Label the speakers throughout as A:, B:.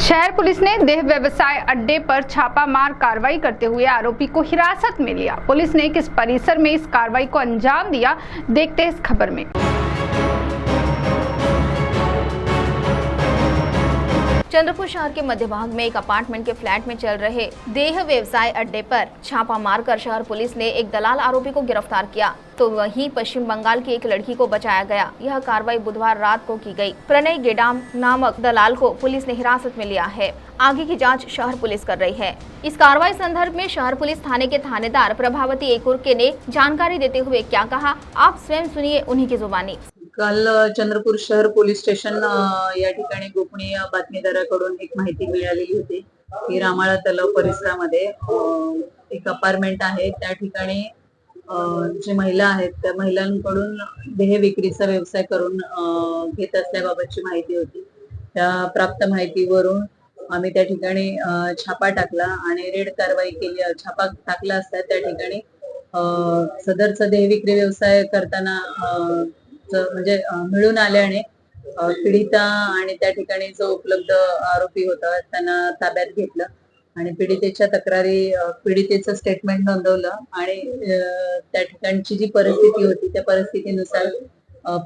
A: शहर पुलिस ने देह व्यवसाय अड्डे पर छापामार कार्रवाई करते हुए आरोपी को हिरासत में लिया। पुलिस ने किस परिसर में इस कार्रवाई को अंजाम दिया, देखते हैं इस खबर में।
B: चंद्रपुर शहर के मध्य भाग में एक अपार्टमेंट के फ्लैट में चल रहे देह व्यवसाय अड्डे पर छापा मारकर शहर पुलिस ने एक दलाल आरोपी को गिरफ्तार किया, तो वहीं पश्चिम बंगाल की एक लड़की को बचाया गया। यह कार्रवाई बुधवार रात को की गई। प्रणय गेडाम नामक दलाल को पुलिस ने हिरासत में लिया है। आगे की जांच शहर पुलिस कर रही है। इस कार्रवाई संदर्भ में शहर पुलिस थाने के थानेदार प्रभावती एकुरके ने जानकारी देते हुए क्या कहा, आप स्वयं सुनिए उन्हीं की जुबानी।
C: काल चंद्रपूर शहर पोलीस स्टेशन या ठिकाणी गोपनीय बातमीदाराकडून एक माहिती मिळालेली होती की रामाळा तलाव परिसरामध्ये एक अपार्टमेंट आहे। त्या ठिकाणी जे महिला आहेत त्या महिलांकडून देह विक्रीचा व्यवसाय करून घेत असल्याबाबतची माहिती होती। त्या प्राप्त माहितीवरून आम्ही त्या ठिकाणी छापा टाकला आणि रेड कारवाई केली। छापा टाकला असता त्या ठिकाणी सदरचा देह विक्री व्यवसाय करताना म्हणजे मिळून आल्याने पीडिता आणि त्या ठिकाणी जो उपलब्ध आरोपी होता त्यांना ताब्यात घेतलं आणि पीडितेच्या तक्रारी पीडितेचं स्टेटमेंट नोंदवलं आणि त्या ठिकाणची जी परिस्थिती होती त्या परिस्थितीनुसार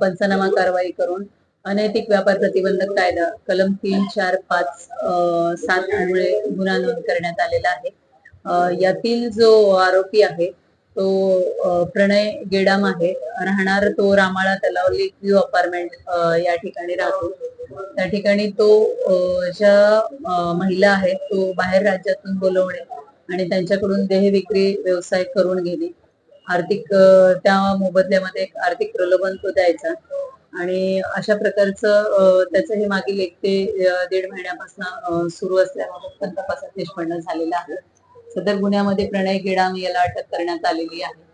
C: पंचनामा कारवाई करून अनैतिक व्यापार प्रतिबंधक कायदा कलम 345-7 अन्वये गुन्हा नोंद करण्यात आलेला आहे। यातील जो आरोपी आहे तो प्रणय गेडाम आहे। राहणार तो रामाळा तलाव लेक व्ह्यू अपार्टमेंट या ठिकाणी राहतो। त्या ठिकाणी तो ज्या महिला आहेत तो बाहेर राज्यातून बोलवणे आणि त्यांच्याकडून देह विक्री व्यवसाय करून घेणे, आर्थिक त्या मोबदल्यामध्ये एक आर्थिक प्रलोभन तो द्यायचा आणि अशा प्रकारचं त्याचं हे मागील 1 ते 1.5 महिन्यापासून सुरू असल्याबाबत पण तपासात निष्पन्न झालेला आहे। सदर गुन्ह्यामध्ये प्रणय गेडाम याला अटक करण्यात आलेली आहे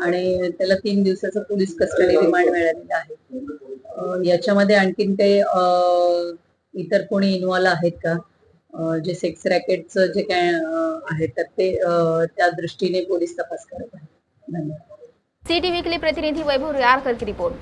C: आणि त्याला 3 दिवसाचं पोलीस कस्टडी रिमांड मिळालेलं आहे। याच्यामध्ये आणखीन काही इतर कोणी इन्व्हॉल्व आहेत का, जे सेक्स रॅकेटचं जे काय आहे तर ते त्या दृष्टीने पोलीस तपास करत आहेत। धन्यवाद।
B: सिटी वीकली प्रतिनिधि वैभव रुयारकर की रिपोर्ट।